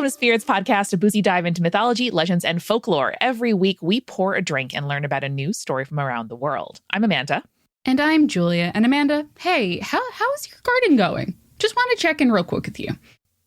to Spirits Podcast, a boozy dive into mythology, legends, and folklore. Every week, we pour a drink and learn about a new story from around the world. I'm Amanda. And I'm Julia. And Amanda, hey, how's your garden going? Just want to check in real quick with you.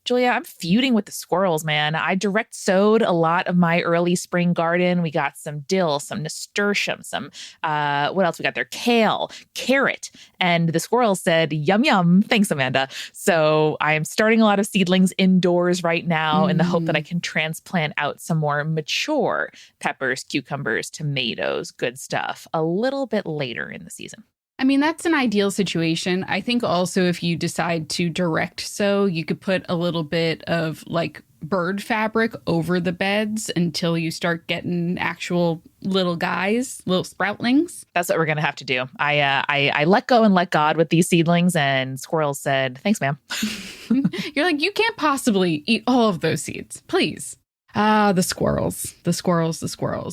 Julia, I'm feuding with the squirrels, man. I direct sowed a lot of my early spring garden. We got some dill, some nasturtium, some, what else we got there? Kale, carrot. And the squirrels said, yum, yum. Thanks, Amanda. So I'm starting a lot of seedlings indoors right now in the hope that I can transplant out some more mature peppers, cucumbers, tomatoes, good stuff a little bit later in the season. I mean, that's an ideal situation. I think also if you decide to direct sow, you could put a little bit of like bird fabric over the beds until you start getting actual little guys, little sproutlings. That's what we're going to have to do. I let go and let God with these seedlings, and squirrels said, thanks, ma'am. You're like, you can't possibly eat all of those seeds. Please. The squirrels.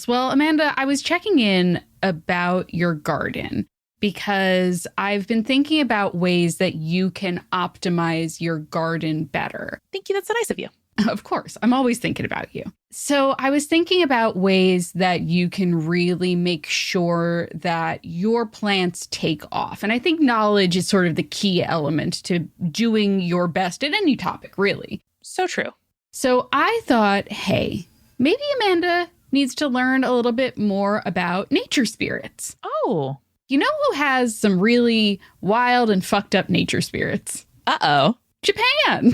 Well, Amanda, I was checking in about your garden, because I've been thinking about ways that you can optimize your garden better. Thank you. That's so nice of you. Of course. I'm always thinking about you. So I was thinking about ways that you can really make sure that your plants take off. And I think knowledge is sort of the key element to doing your best at any topic, really. So true. So I thought, hey, maybe Amanda needs to learn a little bit more about nature spirits. Oh. You know who has some really wild and fucked up nature spirits? Uh-oh. Japan.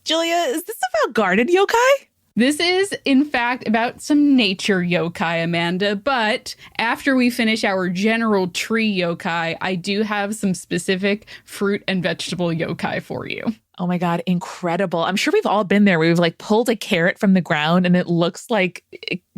Julia, is this about garden yokai? This is, in fact, about some nature yokai, Amanda. But after we finish our general tree yokai, I do have some specific fruit and vegetable yokai for you. Oh my God, incredible. I'm sure we've all been there. We've like pulled a carrot from the ground and it looks like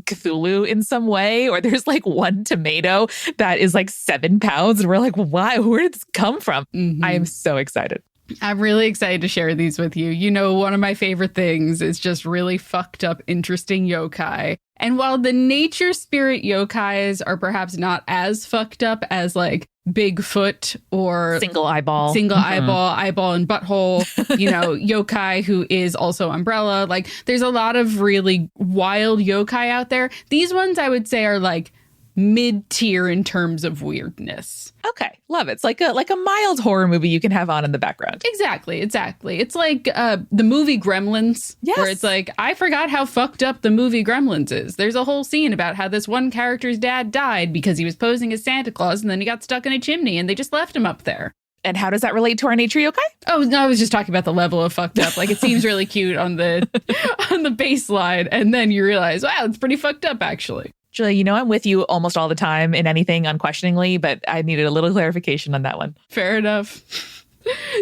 Cthulhu in some way, or there's like one tomato that is like 7 pounds and we're like, why? Where did this come from? I am so excited. I'm really excited to share these with you. You know, one of my favorite things is just really fucked up, interesting yokai. And while the nature spirit yokais are perhaps not as fucked up as like Bigfoot or single eyeball, eyeball and butthole, you know, yokai who is also umbrella. Like there's a lot of really wild yokai out there. These ones I would say are like mid-tier in terms of weirdness. Okay, love it. It's like a mild horror movie you can have on in the background. Exactly. It's like the movie Gremlins, yes, where it's like, I forgot how fucked up the movie Gremlins is. There's a whole scene about how this one character's dad died because he was posing as Santa Claus and then he got stuck in a chimney and they just left him up there. And how does that relate to our nature yokai? Oh, no, I was just talking about the level of fucked up. Like, it seems really cute on the on the baseline, and then you realize, wow, it's pretty fucked up, actually. Julia, you know I'm with you almost all the time in anything unquestioningly, but I needed a little clarification on that one. Fair enough.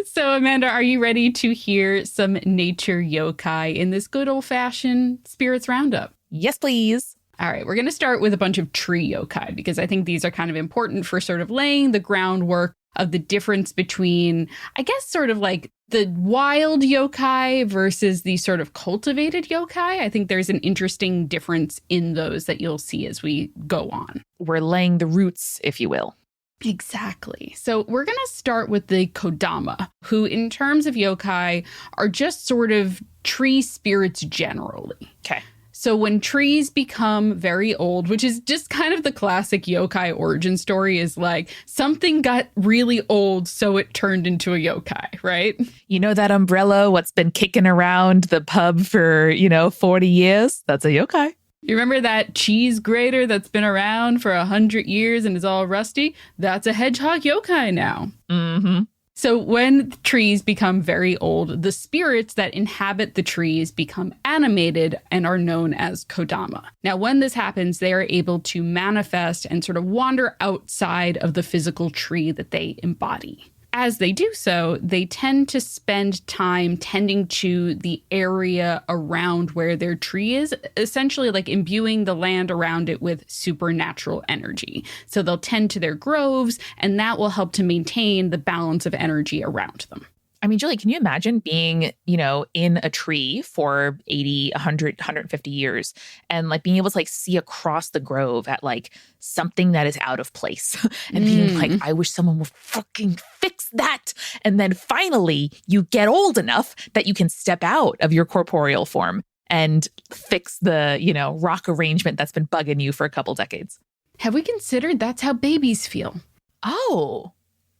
So, Amanda, are you ready to hear some nature yokai in this good old-fashioned Spirits Roundup? Yes, please. All right, we're going to start with a bunch of tree yokai, because I think these are kind of important for sort of laying the groundwork of the difference between, I guess, sort of like the wild yokai versus the sort of cultivated yokai. I think there's an interesting difference in those that you'll see as we go on. We're laying the roots, if you will. Exactly. So we're going to start with the Kodama, who in terms of yokai are just sort of tree spirits generally. Okay. So when trees become very old, which is just kind of the classic yokai origin story, is like something got really old, so it turned into a yokai, right? You know that umbrella, what's been kicking around the pub for, 40 years? That's a yokai. You remember that cheese grater that's been around for 100 years and is all rusty? That's a hedgehog yokai now. Mm-hmm. So when the trees become very old, the spirits that inhabit the trees become animated and are known as Kodama. Now, when this happens, they are able to manifest and sort of wander outside of the physical tree that they embody. As they do so, they tend to spend time tending to the area around where their tree is, essentially like imbuing the land around it with supernatural energy. So they'll tend to their groves, and that will help to maintain the balance of energy around them. I mean, Julie, can you imagine being, in a tree for 80, 100, 150 years and like being able to like see across the grove at like something that is out of place and being like, I wish someone would fucking fix that. And then finally you get old enough that you can step out of your corporeal form and fix the, rock arrangement that's been bugging you for a couple decades. Have we considered that's how babies feel? Oh,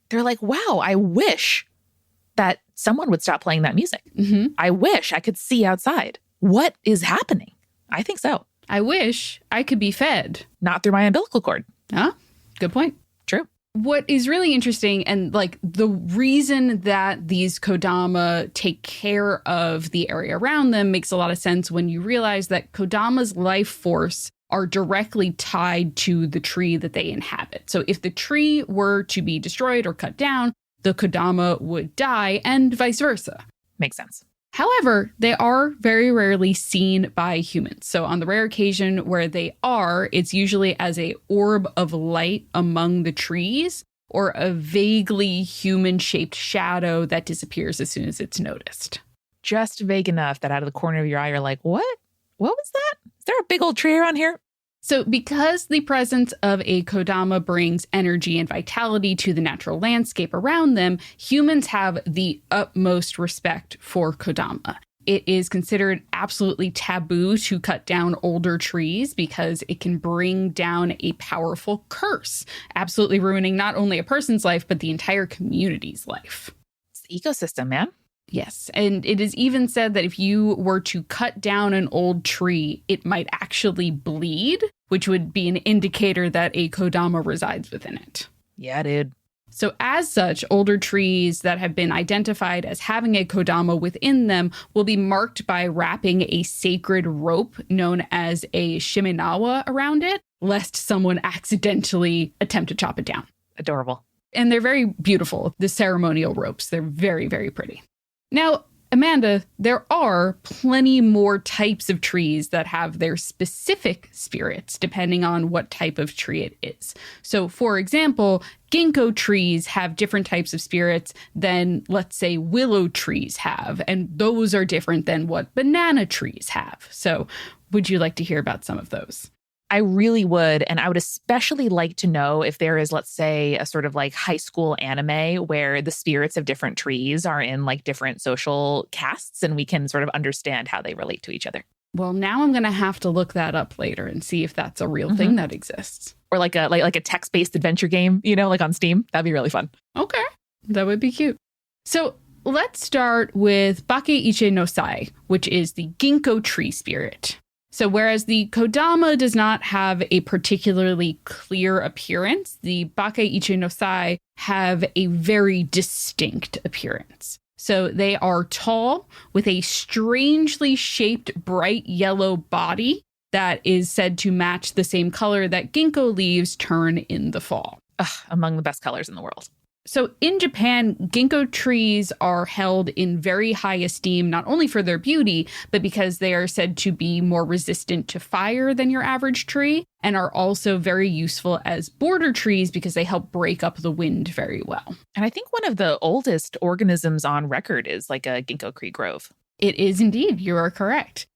they're like, wow, I wish that someone would stop playing that music. Mm-hmm. I wish I could see outside. What is happening? I think so. I wish I could be fed. Not through my umbilical cord. Huh? Good point. True. What is really interesting, and like the reason that these kodama take care of the area around them makes a lot of sense when you realize that kodama's life force are directly tied to the tree that they inhabit. So if the tree were to be destroyed or cut down, the kodama would die, and vice versa. Makes sense. However, they are very rarely seen by humans. So on the rare occasion where they are, it's usually as a orb of light among the trees or a vaguely human-shaped shadow that disappears as soon as it's noticed. Just vague enough that out of the corner of your eye, you're like, what? What was that? Is there a big old tree around here? So because the presence of a kodama brings energy and vitality to the natural landscape around them, humans have the utmost respect for kodama. It is considered absolutely taboo to cut down older trees because it can bring down a powerful curse, absolutely ruining not only a person's life, but the entire community's life. It's the ecosystem, man. Yes, and it is even said that if you were to cut down an old tree, it might actually bleed, which would be an indicator that a kodama resides within it. Yeah, dude. So as such, older trees that have been identified as having a kodama within them will be marked by wrapping a sacred rope known as a shimenawa around it, lest someone accidentally attempt to chop it down. Adorable. And they're very beautiful, the ceremonial ropes. They're very, very pretty. Now, Amanda, there are plenty more types of trees that have their specific spirits, depending on what type of tree it is. So, for example, ginkgo trees have different types of spirits than, let's say, willow trees have, and those are different than what banana trees have. So, would you like to hear about some of those? I really would. And I would especially like to know if there is, let's say, a sort of like high school anime where the spirits of different trees are in like different social castes and we can sort of understand how they relate to each other. Well, now I'm going to have to look that up later and see if that's a real thing that exists. Or like a text-based adventure game, like on Steam. That'd be really fun. Okay, that would be cute. So let's start with Bakeiichi no Sai, which is the ginkgo tree spirit. So whereas the kodama does not have a particularly clear appearance, the Bakeiichi no Sai have a very distinct appearance. So they are tall with a strangely shaped bright yellow body that is said to match the same color that ginkgo leaves turn in the fall. Among the best colors in the world. So in Japan, ginkgo trees are held in very high esteem, not only for their beauty, but because they are said to be more resistant to fire than your average tree, and are also very useful as border trees because they help break up the wind very well. And I think one of the oldest organisms on record is like a ginkgo tree grove. It is indeed. You are correct.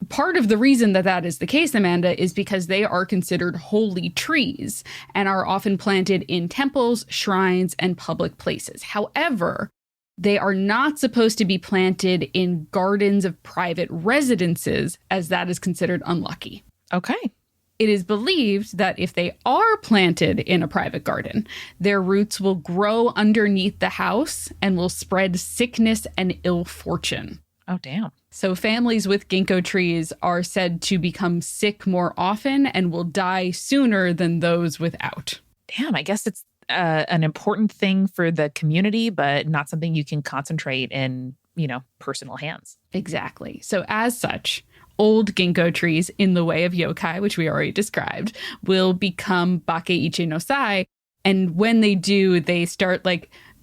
Part of the reason that that is the case, Amanda, is because they are considered holy trees and are often planted in temples, shrines, and public places. However, they are not supposed to be planted in gardens of private residences, as that is considered unlucky. Okay. It is believed that if they are planted in a private garden, their roots will grow underneath the house and will spread sickness and ill fortune. Oh, damn. So families with ginkgo trees are said to become sick more often and will die sooner than those without. Damn, I guess it's an important thing for the community, but not something you can concentrate in, personal hands. Exactly. So as such, old ginkgo trees in the way of yokai, which we already described, will become Bakeiichi no Sai. And when they do, they start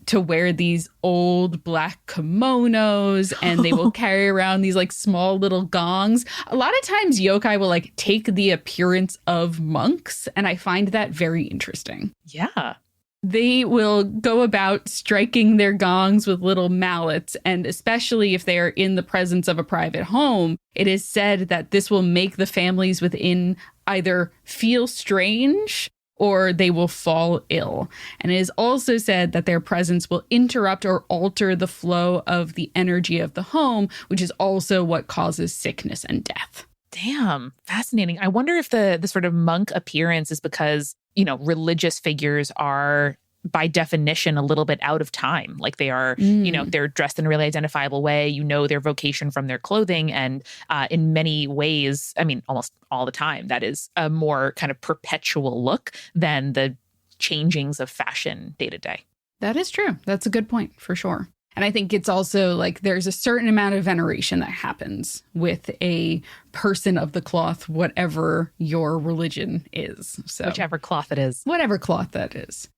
to wear these old black kimonos, and they will carry around these small little gongs. A lot of times yokai will take the appearance of monks, and I find that very interesting. Yeah. They will go about striking their gongs with little mallets, and especially if they are in the presence of a private home, it is said that this will make the families within either feel strange or they will fall ill. And it is also said that their presence will interrupt or alter the flow of the energy of the home, which is also what causes sickness and death. Damn, fascinating. I wonder if the sort of monk appearance is because, religious figures are by definition a little bit out of time. Like they are, they're dressed in a really identifiable way. Their vocation from their clothing. And in many ways, almost all the time, that is a more kind of perpetual look than the changings of fashion day to day. That is true. That's a good point for sure. And I think it's also like there's a certain amount of veneration that happens with a person of the cloth, whatever your religion is. So whichever cloth it is. Whatever cloth that is.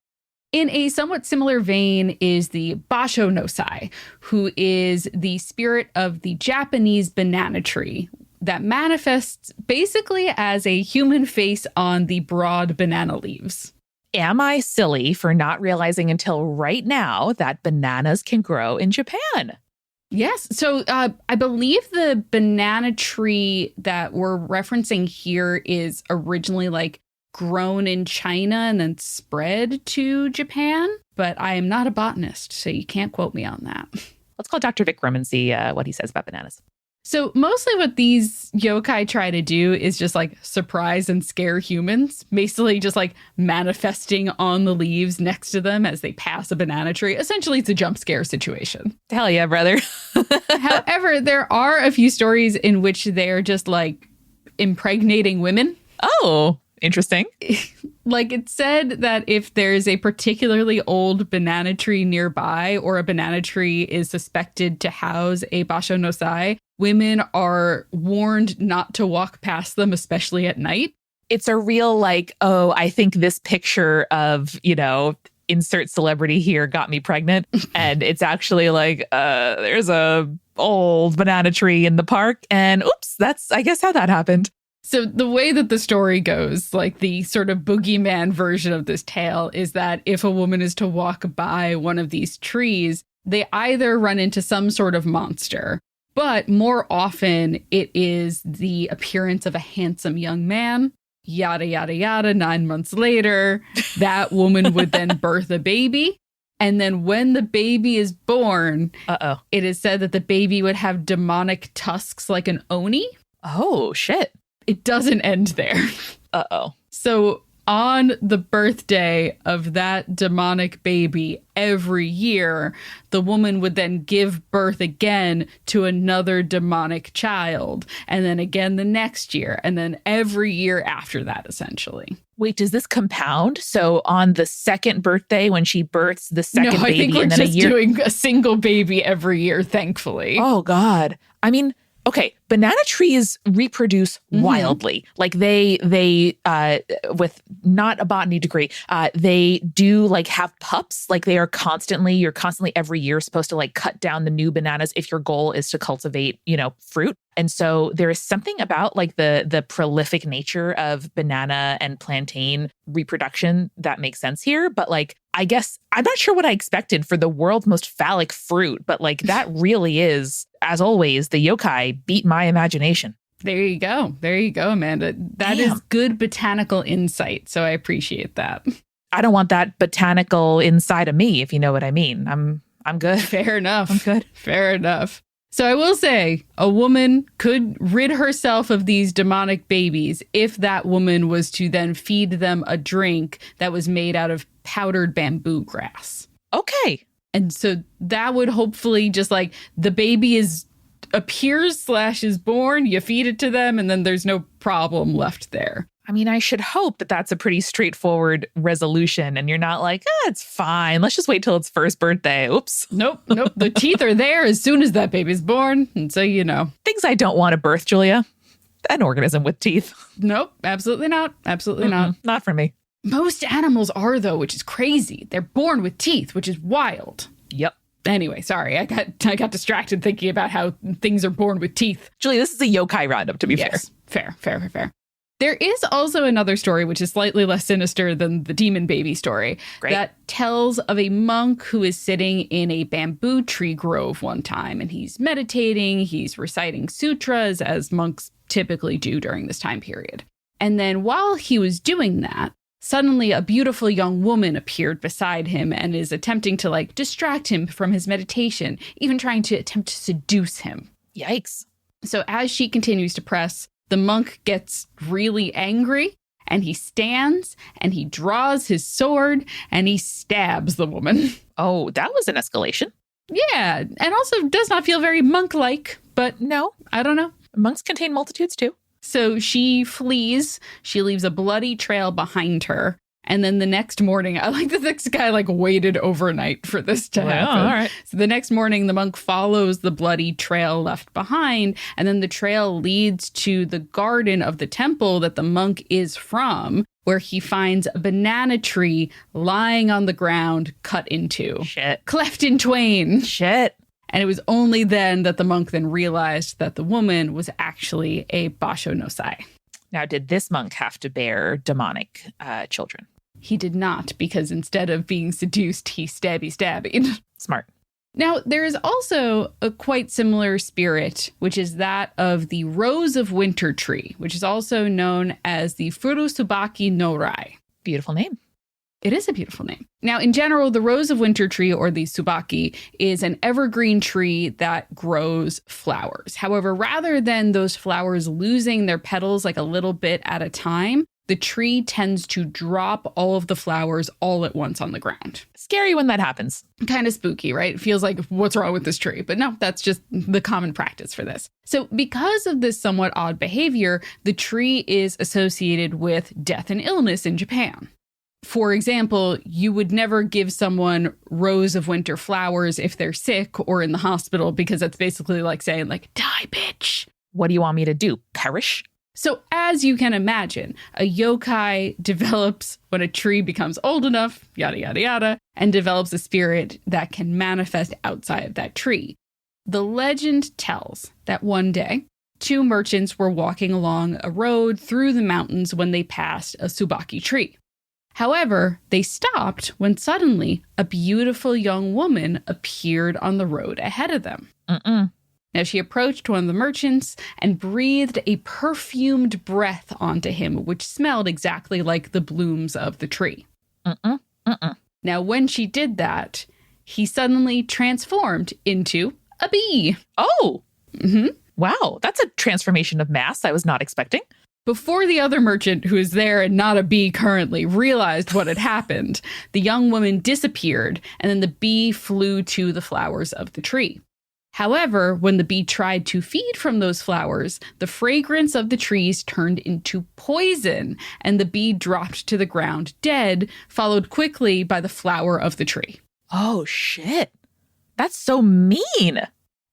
In a somewhat similar vein is the Basho no Sai, who is the spirit of the Japanese banana tree that manifests basically as a human face on the broad banana leaves. Am I silly for not realizing until right now that bananas can grow in Japan? Yes. So I believe the banana tree that we're referencing here is originally like grown in China and then spread to Japan. But I am not a botanist, so you can't quote me on that. Let's call Dr. Vikram and see what he says about bananas. So mostly what these yokai try to do is just like surprise and scare humans, basically just like manifesting on the leaves next to them as they pass a banana tree. Essentially, it's a jump scare situation. Hell yeah, brother. However, there are a few stories in which they're just like impregnating women. Oh, interesting. Like it said that if there's a particularly old banana tree nearby or a banana tree is suspected to house a Basho no Sai, women are warned not to walk past them, especially at night. It's a real like, oh, I think this picture of, insert celebrity here got me pregnant. And it's actually like, there's a old banana tree in the park. And oops, that's, I guess, how that happened. So the way that the story goes, like the sort of boogeyman version of this tale, is that if a woman is to walk by one of these trees, they either run into some sort of monster, but more often it is the appearance of a handsome young man, yada, yada, yada. 9 months later, that woman would then birth a baby. And then when the baby is born, it is said that the baby would have demonic tusks like an oni. Oh, shit. It doesn't end there. So on the birthday of that demonic baby every year, the woman would then give birth again to another demonic child. And then again the next year. And then every year after that, essentially. Wait, does this compound? So on the second birthday, when she births the second baby, I think we're and then just doing a single baby every year, thankfully. Oh, God. Okay, banana trees reproduce wildly. Like they with not a botany degree, they do like have pups. Like you're constantly every year supposed to like cut down the new bananas if your goal is to cultivate, fruit. And so there is something about like the prolific nature of banana and plantain reproduction that makes sense here. But like, I guess I'm not sure what I expected for the world's most phallic fruit, but like that really is, as always, the yokai beat my imagination. There you go. There you go, Amanda. That is good botanical insight. So I appreciate that. I don't want that botanical inside of me, if you know what I mean. I'm good. Fair enough. I'm good. Fair enough. So I will say a woman could rid herself of these demonic babies if that woman was to then feed them a drink that was made out of powdered bamboo grass. Okay. And so that would hopefully just like the baby appears / is born, you feed it to them, and then there's no problem left there. I should hope that that's a pretty straightforward resolution and you're not like, it's fine. Let's just wait till its first birthday. Oops. Nope. The teeth are there as soon as that baby's born. And so, Things I don't want to birth, Julia. An organism with teeth. Nope. Absolutely not. Absolutely not. Not for me. Most animals are, though, which is crazy. They're born with teeth, which is wild. Yep. Anyway, sorry. I got distracted thinking about how things are born with teeth. Julia, this is a yokai roundup, to be fair. Fair. There is also another story, which is slightly less sinister than the demon baby story, that tells of a monk who is sitting in a bamboo tree grove one time, and he's meditating, he's reciting sutras, as monks typically do during this time period. And then while he was doing that, Suddenly, a beautiful young woman appeared beside him and is attempting to like distract him from his meditation, even trying to attempt to seduce him. Yikes. So as she continues to press, the monk gets really angry and he stands and he draws his sword and he stabs the woman. Oh, that was an escalation. Yeah, and also does not feel very monk-like, but No, I don't know. monks contain multitudes too. So she flees. She leaves a bloody trail behind her. And then the next morning, I like that this guy like waited overnight for this to happen. All right. So the next morning, the monk follows the bloody trail left behind. And then the trail leads to the garden of the temple that the monk is from, where he finds a banana tree lying on the ground, cut into. Shit. Cleft in twain. Shit. And it was only then that the monk then realized that the woman was actually a Basho no Sai. Now, did this monk have to bear demonic children? He did not, because instead of being seduced, he stabby. Smart. Now, there is also a quite similar spirit, which is that of the Rose of Winter tree, which is also known as the Furusubaki no Rai. Beautiful name. It is a beautiful name. Now, in general, the Rose of Winter tree, or the Subaki, is an evergreen tree that grows flowers. However, rather than those flowers losing their petals like a little bit at a time, the tree tends to drop all of the flowers all at once on the ground. Scary when that happens. Kind of spooky, right? It feels like, what's wrong with this tree? But no, that's just the common practice for this. So because of this somewhat odd behavior, the tree is associated with death and illness in Japan. For example, you would never give someone Rose of Winter flowers if they're sick or in the hospital, because that's basically like saying, like, die, bitch. What do you want me to do? Perish? So as you can imagine, a yokai develops when a tree becomes old enough, yada, yada, yada, and develops a spirit that can manifest outside of that tree. The legend tells that one day, two merchants were walking along a road through the mountains when they passed a Subaki tree. However, they stopped when suddenly a beautiful young woman appeared on the road ahead of them. Now, she approached one of the merchants and breathed a perfumed breath onto him, which smelled exactly like the blooms of the tree. Now, when she did that, he suddenly transformed into a bee. Oh! Wow, that's a transformation of mass I was not expecting. Before the other merchant, who is there and not a bee currently, realized what had happened, the young woman disappeared, and then the bee flew to the flowers of the tree. However, when the bee tried to feed from those flowers, the fragrance of the trees turned into poison, and the bee dropped to the ground dead, followed quickly by the flower of the tree. Oh, shit. That's so mean.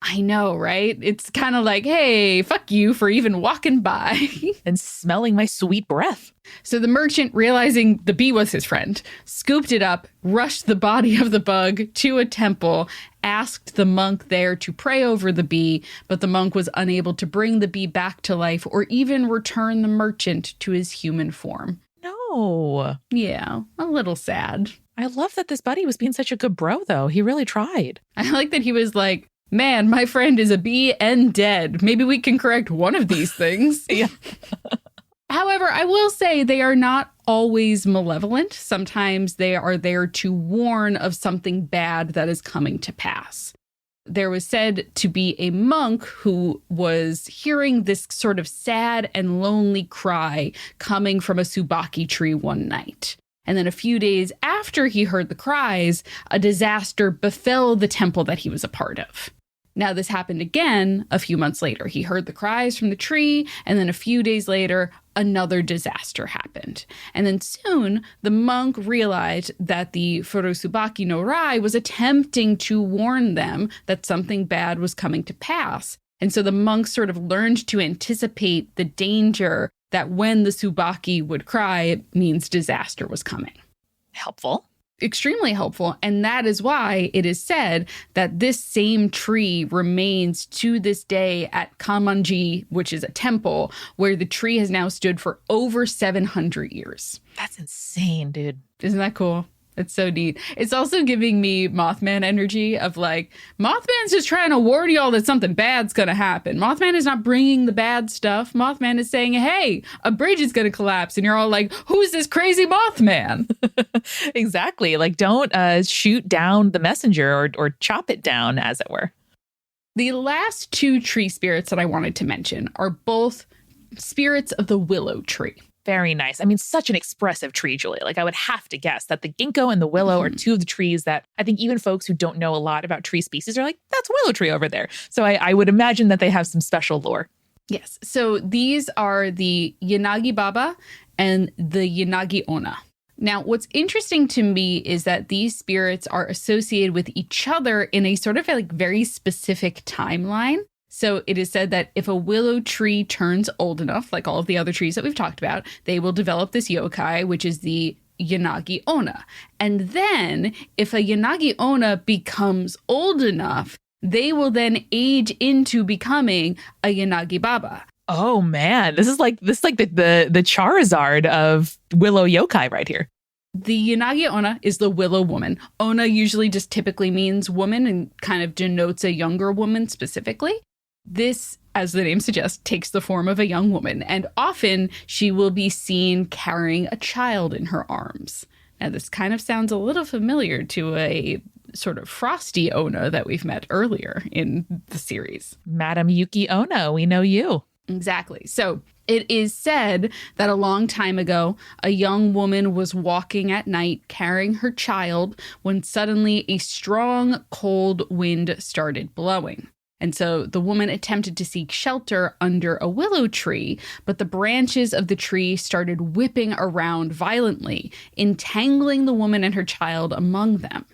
I know, right? It's kind of like, hey, fuck you for even walking by. And smelling my sweet breath. So the merchant, realizing the bee was his friend, scooped it up, rushed the body of the bug to a temple, asked the monk there to pray over the bee, but the monk was unable to bring the bee back to life or even return the merchant to his human form. No. Yeah, a little sad. I love that this buddy was being such a good bro, though. He really tried. I like that he was like, man, my friend is a bee and dead. Maybe we can correct one of these things. Yeah. However, I will say they are not always malevolent. Sometimes they are there to warn of something bad that is coming to pass. There was said to be a monk who was hearing this sort of sad and lonely cry coming from a Subaki tree one night. And then a few days after he heard the cries, a disaster befell the temple that he was a part of. Now, this happened again a few months later. He heard the cries from the tree, and then a few days later, another disaster happened. And then soon, the monk realized that the Furusubaki no Rai was attempting to warn them that something bad was coming to pass. And so the monk sort of learned to anticipate the danger that when the Subaki would cry, it means disaster was coming. Helpful. Extremely helpful. And that is why it is said that this same tree remains to this day at Kanmanji, which is a temple, where the tree has now stood for over 700 years. That's insane, dude. Isn't that cool? It's so neat. It's also giving me Mothman energy of like, Mothman's just trying to warn y'all that something bad's going to happen. Mothman is not bringing the bad stuff. Mothman is saying, hey, a bridge is going to collapse. And you're all like, who's this crazy Mothman? Exactly. Like, don't shoot down the messenger or chop it down, as it were. The last two tree spirits that I wanted to mention are both spirits of the willow tree. Very nice. I mean, such an expressive tree, Julia. Like, I would have to guess that the ginkgo and the willow are two of the trees that I think even folks who don't know a lot about tree species are like, that's willow tree over there. So I would imagine that they have some special lore. Yes. So these are the Yanagi Baba and the Yanagi Onna. Now, what's interesting to me is that these spirits are associated with each other in a sort of like very specific timeline. So it is said that if a willow tree turns old enough, like all of the other trees that we've talked about, they will develop this yokai, which is the Yanagi Onna. And then if a Yanagi Onna becomes old enough, they will then age into becoming a Yanagi Baba. Oh man, this is like the Charizard of willow yokai right here. The Yanagi Onna is the willow woman. Onna usually just typically means woman and kind of denotes a younger woman specifically. This, as the name suggests, takes the form of a young woman, and often she will be seen carrying a child in her arms. Now, this kind of sounds a little familiar to a sort of frosty Onna that we've met earlier in the series. Madam Yuki Onna, we know you. Exactly. So it is said that a long time ago, a young woman was walking at night carrying her child when suddenly a strong, cold wind started blowing. And so the woman attempted to seek shelter under a willow tree, but the branches of the tree started whipping around violently, entangling the woman and her child among them.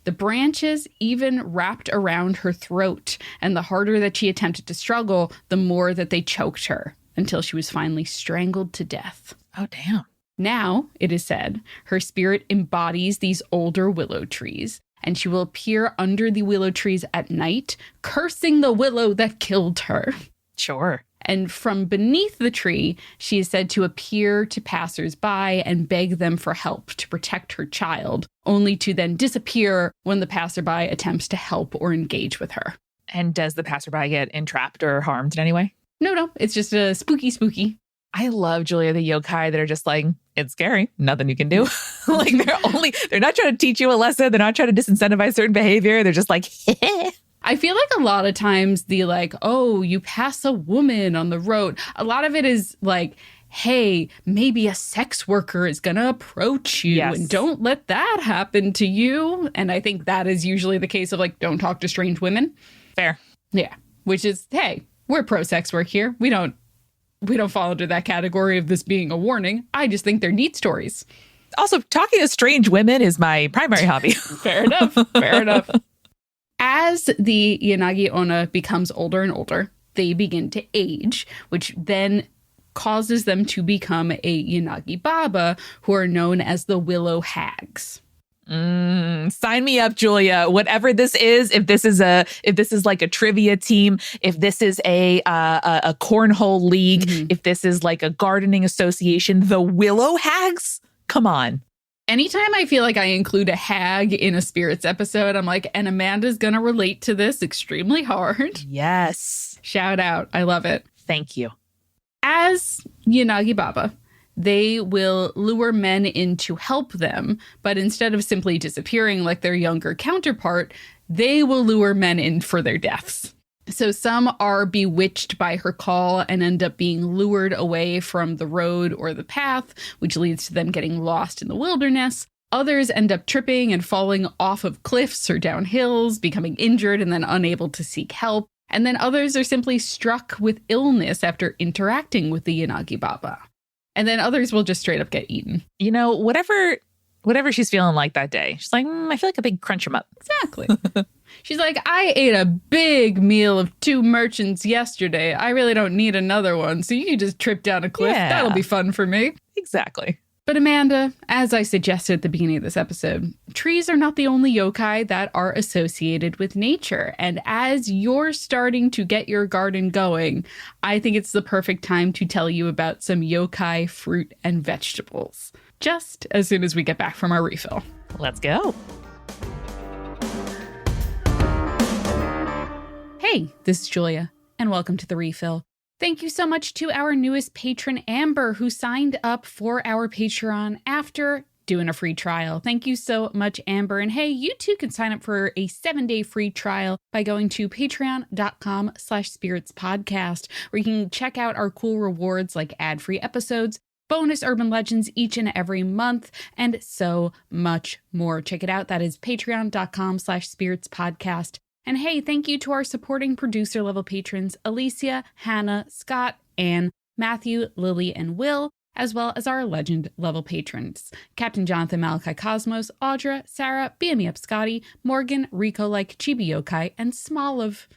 The branches even wrapped around her throat, and the harder that she attempted to struggle, the more that they choked her, until she was finally strangled to death. Oh, damn. Now, it is said, her spirit embodies these older willow trees, and she will appear under the willow trees at night, cursing the willow that killed her. Sure. And from beneath the tree, she is said to appear to passersby and beg them for help to protect her child, only to then disappear when the passerby attempts to help or engage with her. And does the passerby get entrapped or harmed in any way? No, it's just a spooky. I love, Julia, the yokai that are just like, it's scary. Nothing you can do. Like they're not trying to teach you a lesson. They're not trying to disincentivize certain behavior. They're just like, I feel like a lot of times the like, oh, you pass a woman on the road. A lot of it is like, hey, maybe a sex worker is going to approach you and don't let that happen to you. And I think that is usually the case of like, don't talk to strange women. Fair. Yeah. Which is, hey, we're pro sex work here. We don't fall into that category of this being a warning. I just think they're neat stories. Also, talking to strange women is my primary hobby. Fair enough. As the Yanagi Onna becomes older and older, they begin to age, which then causes them to become a Yanagi Baba, who are known as the Willow Hags. Sign me up, Julia. Whatever this is, if this is like a trivia team, if this is a cornhole league, if this is like a gardening association, the Willow Hags, come on. Anytime I feel like I include a hag in a spirits episode, I'm like, and Amanda's going to relate to this extremely hard. Yes. Shout out. I love it. Thank you. As Yanagi Baba, they will lure men in to help them, but instead of simply disappearing like their younger counterpart, they will lure men in for their deaths. So some are bewitched by her call and end up being lured away from the road or the path, which leads to them getting lost in the wilderness. Others end up tripping and falling off of cliffs or down hills, becoming injured and then unable to seek help. And then others are simply struck with illness after interacting with the Yanagi Baba. And then others will just straight up get eaten. You know, whatever she's feeling like that day. She's like, I feel like a big crunch 'em up. Exactly. She's like, I ate a big meal of 2 merchants yesterday. I really don't need another one. So you can just trip down a cliff. Yeah. That'll be fun for me. Exactly. But Amanda, as I suggested at the beginning of this episode, trees are not the only yokai that are associated with nature. And as you're starting to get your garden going, I think it's the perfect time to tell you about some yokai fruit and vegetables, just as soon as we get back from our refill. Let's go. Hey, this is Julia, and welcome to The Refill. Thank you so much to our newest patron, Amber, who signed up for our Patreon after doing a free trial. Thank you so much, Amber. And hey, you too can sign up for a 7-day free trial by going to patreon.com/spiritspodcast, where you can check out our cool rewards like ad-free episodes, bonus urban legends each and every month, and so much more. Check it out. That is patreon.com/spiritspodcast. And hey, thank you to our supporting producer level patrons, Alicia, Hannah, Scott, Anne, Matthew, Lily, and Will, as well as our legend level patrons, Captain Jonathan Malachi Cosmos, Audra, Sarah, BME Up Scotty, Morgan, Rico like Chibi Yokai, and Smoliv.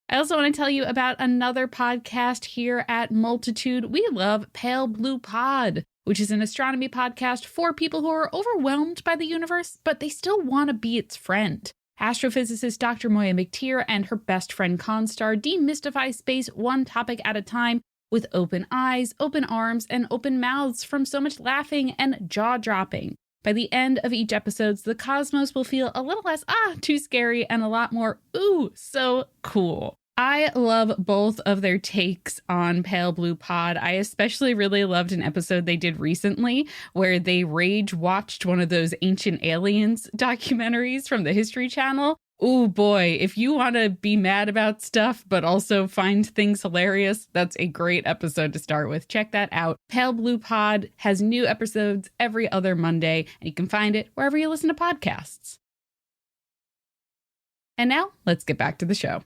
I also want to tell you about another podcast here at Multitude. We love Pale Blue Pod, which is an astronomy podcast for people who are overwhelmed by the universe, but they still want to be its friend. Astrophysicist Dr. Moya McTeer and her best friend Constar demystify space one topic at a time with open eyes, open arms, and open mouths from so much laughing and jaw-dropping. By the end of each episode, the cosmos will feel a little less, too scary, and a lot more, ooh, so cool. I love both of their takes on Pale Blue Pod. I especially really loved an episode they did recently where they rage watched one of those Ancient Aliens documentaries from the History Channel. Oh boy, if you want to be mad about stuff but also find things hilarious, that's a great episode to start with. Check that out. Pale Blue Pod has new episodes every other Monday, and you can find it wherever you listen to podcasts. And now, let's get back to the show.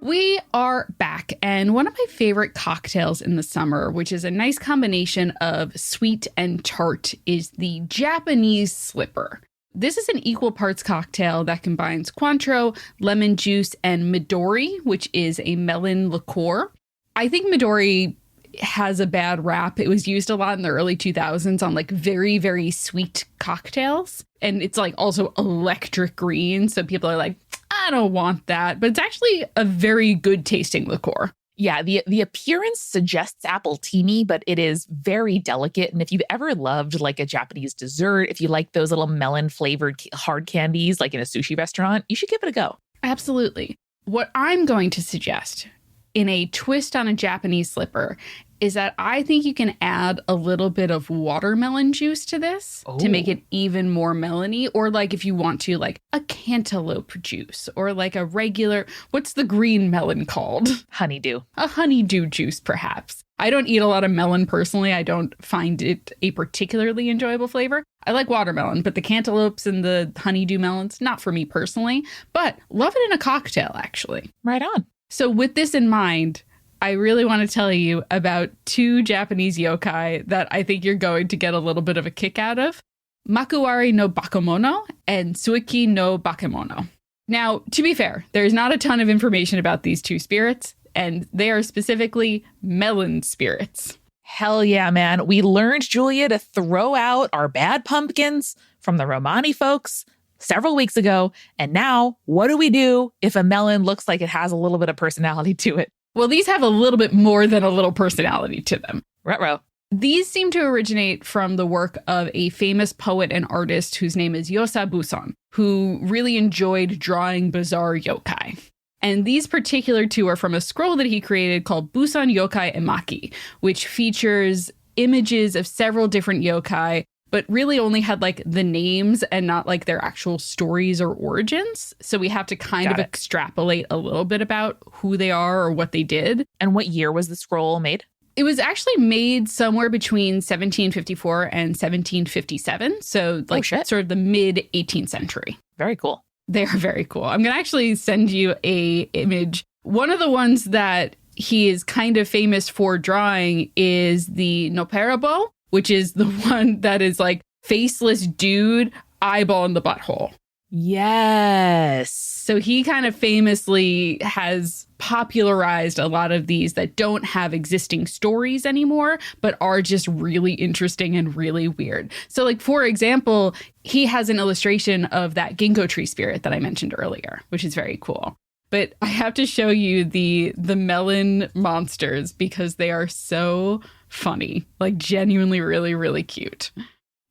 We are back, and one of my favorite cocktails in the summer, which is a nice combination of sweet and tart, is the Japanese Slipper. This is an equal parts cocktail that combines Cointreau, lemon juice, and Midori, which is a melon liqueur. I think Midori has a bad rap. It was used a lot in the early 2000s on like very, very sweet cocktails. And it's like also electric green. So people are like, I don't want that. But it's actually a very good tasting liqueur. Yeah, the appearance suggests appletini, but it is very delicate. And if you've ever loved like a Japanese dessert, if you like those little melon flavored hard candies like in a sushi restaurant, you should give it a go. Absolutely. What I'm going to suggest in a twist on a Japanese Slipper is that I think you can add a little bit of watermelon juice to this to make it even more melony. Or like if you want to, like a cantaloupe juice or like a regular, what's the green melon called? Honeydew. A honeydew juice, perhaps. I don't eat a lot of melon personally. I don't find it a particularly enjoyable flavor. I like watermelon, but the cantaloupes and the honeydew melons, not for me personally, but love it in a cocktail, actually. Right on. So with this in mind, I really want to tell you about two Japanese yokai that I think you're going to get a little bit of a kick out of. Makuwari no Bakemono and Suiki no Bakemono. Now, to be fair, there's not a ton of information about these two spirits, and they are specifically melon spirits. Hell yeah, man. We learned, Julia, to throw out our bad pumpkins from the Romani folks several weeks ago. And now, what do we do if a melon looks like it has a little bit of personality to it? Well, these have a little bit more than a little personality to them. Ruh-roh. These seem to originate from the work of a famous poet and artist whose name is Yosa Buson, who really enjoyed drawing bizarre yokai. And these particular two are from a scroll that he created called Busan Yokai Emaki, which features images of several different yokai, but really only had like the names and not like their actual stories or origins. So we have to kind of extrapolate a little bit about who they are or what they did. And what year was the scroll made? It was actually made somewhere between 1754 and 1757. So like sort of the mid 18th century. Very cool. They are very cool. I'm going to actually send you a image. One of the ones that he is kind of famous for drawing is the Noperabo, which is the one that is like faceless dude, eyeball in the butthole. Yes. So he kind of famously has popularized a lot of these that don't have existing stories anymore, but are just really interesting and really weird. So like, for example, he has an illustration of that ginkgo tree spirit that I mentioned earlier, which is very cool. But I have to show you the melon monsters because they are so funny. Like genuinely really, really cute.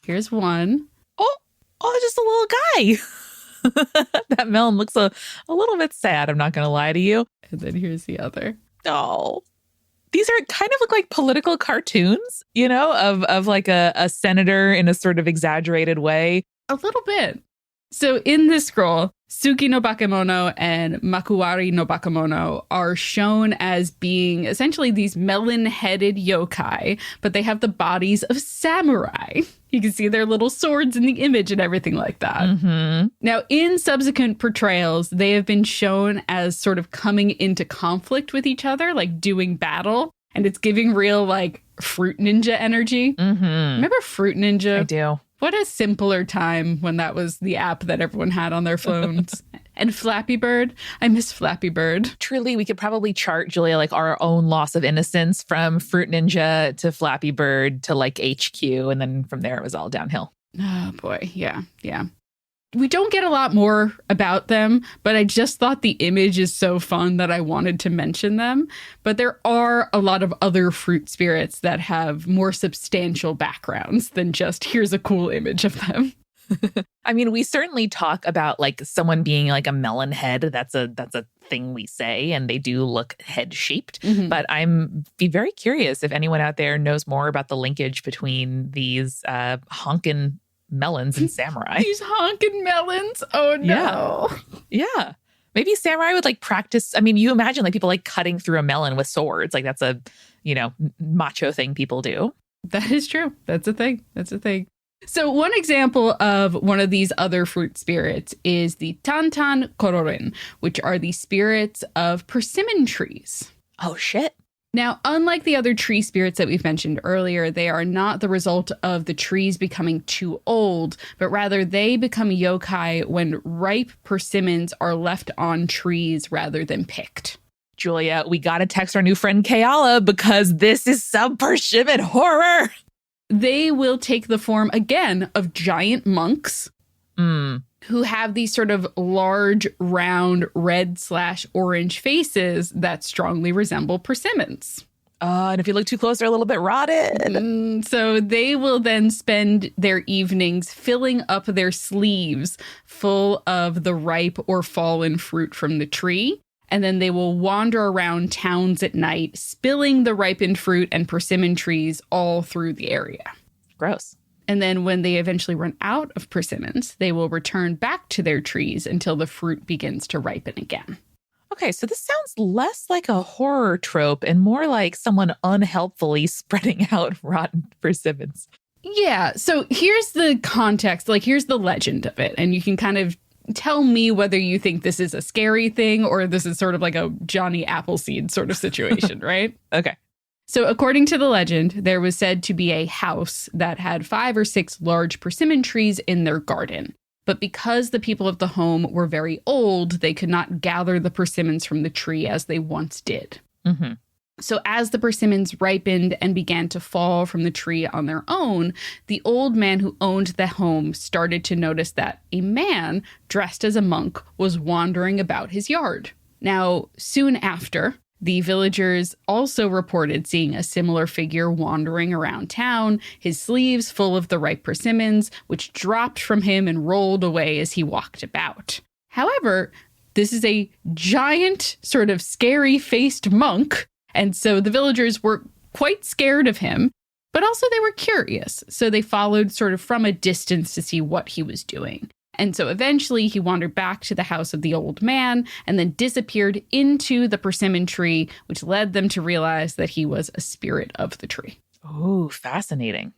Here's one. Oh, just a little guy. That melon looks a little bit sad, I'm not going to lie to you. And then here's the other. Oh, these are kind of look like political cartoons, of like a senator in a sort of exaggerated way. A little bit. So in this scroll, Suki no Bakemono and Makuwari no Bakemono are shown as being essentially these melon-headed yokai, but they have the bodies of samurai. You can see their little swords in the image and everything like that. Mm-hmm. Now, in subsequent portrayals, they have been shown as sort of coming into conflict with each other, like doing battle, and it's giving real, like, Fruit Ninja energy. Mm-hmm. Remember Fruit Ninja? I do. What a simpler time when that was the app that everyone had on their phones. And Flappy Bird. I miss Flappy Bird. Truly, we could probably chart, Julia, like our own loss of innocence from Fruit Ninja to Flappy Bird to like HQ. And then from there, it was all downhill. Oh, boy. Yeah. Yeah. We don't get a lot more about them, but I just thought the image is so fun that I wanted to mention them. But there are a lot of other fruit spirits that have more substantial backgrounds than just here's a cool image of them. I mean, we certainly talk about like someone being like a melon head. That's a thing we say, and they do look head shaped. Mm-hmm. But I'm very curious if anyone out there knows more about the linkage between these honkin' melons and samurai. These honkin' melons? Oh, no. Yeah. Maybe samurai would like practice. I mean, you imagine like people like cutting through a melon with swords. Like that's a, macho thing people do. That is true. That's a thing. So one example of one of these other fruit spirits is the Tantan Kororin, which are the spirits of persimmon trees. Oh, shit. Now, unlike the other tree spirits that we've mentioned earlier, they are not the result of the trees becoming too old, but rather they become yokai when ripe persimmons are left on trees rather than picked. Julia, we got to text our new friend Kayala because this is some persimmon horror. They will take the form, again, of giant monks who have these sort of large, round, red/orange faces that strongly resemble persimmons. And if you look too close, they're a little bit rotted. So they will then spend their evenings filling up their sleeves full of the ripe or fallen fruit from the tree. And then they will wander around towns at night, spilling the ripened fruit and persimmon trees all through the area. Gross. And then when they eventually run out of persimmons, they will return back to their trees until the fruit begins to ripen again. Okay, so this sounds less like a horror trope and more like someone unhelpfully spreading out rotten persimmons. Yeah, so here's the context, like here's the legend of it. And you can kind of tell me whether you think this is a scary thing or this is sort of like a Johnny Appleseed sort of situation, right? Okay. So according to the legend, there was said to be a house that had 5 or 6 large persimmon trees in their garden. But because the people of the home were very old, they could not gather the persimmons from the tree as they once did. Mm-hmm. So as the persimmons ripened and began to fall from the tree on their own, the old man who owned the home started to notice that a man dressed as a monk was wandering about his yard. Now, soon after, the villagers also reported seeing a similar figure wandering around town, his sleeves full of the ripe persimmons, which dropped from him and rolled away as he walked about. However, this is a giant, sort of scary-faced monk, and so the villagers were quite scared of him, but also they were curious, so they followed sort of from a distance to see what he was doing. And so eventually he wandered back to the house of the old man and then disappeared into the persimmon tree, which led them to realize that he was a spirit of the tree. Oh, fascinating.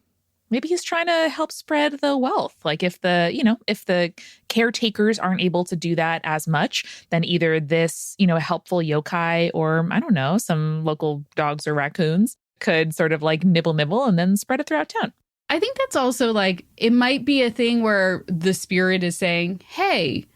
Maybe he's trying to help spread the wealth. Like if the caretakers aren't able to do that as much, then either this, helpful yokai or, I don't know, some local dogs or raccoons could sort of like nibble and then spread it throughout town. I think that's also like, it might be a thing where the spirit is saying, hey,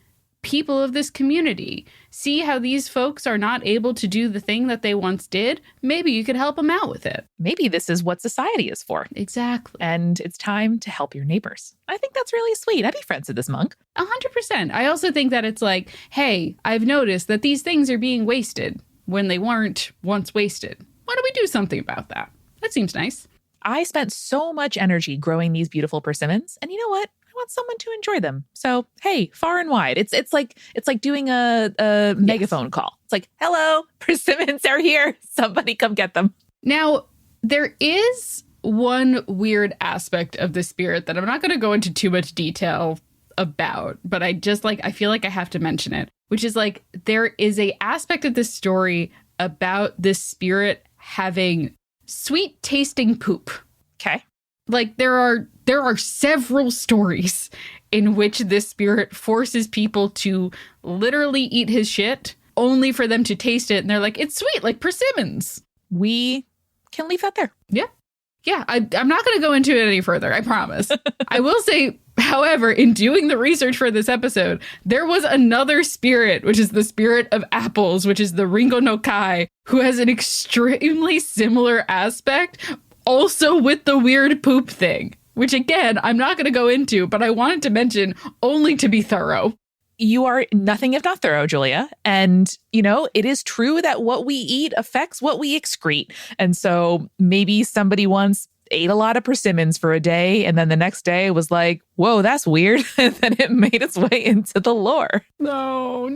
people of this community. See how these folks are not able to do the thing that they once did? Maybe you could help them out with it. Maybe this is what society is for. Exactly. And it's time to help your neighbors. I think that's really sweet. I'd be friends with this monk. 100%. I also think that it's like, hey, I've noticed that these things are being wasted when they weren't once wasted. Why don't we do something about that? That seems nice. I spent so much energy growing these beautiful persimmons, and you know what? I want someone to enjoy them. So, hey, far and wide. It's like doing a megaphone call. It's like, hello, persimmons are here. Somebody come get them. Now, there is one weird aspect of the spirit that I'm not going to go into too much detail about, but I feel like I have to mention it, which is like there is a aspect of this story about this spirit having sweet tasting poop. Okay. Like there are several stories in which this spirit forces people to literally eat his shit only for them to taste it. And they're like, it's sweet, like persimmons. We can leave that there. Yeah. Yeah. I'm not going to go into it any further. I promise. I will say, however, in doing the research for this episode, there was another spirit, which is the spirit of apples, which is the Ringo no Kai, who has an extremely similar aspect, also with the weird poop thing, which again, I'm not going to go into, but I wanted to mention only to be thorough. You are nothing if not thorough, Julia. And, you know, it is true that what we eat affects what we excrete. And so maybe somebody once ate a lot of persimmons for a day, and then the next day was like, whoa, that's weird. And then it made its way into the lore. No.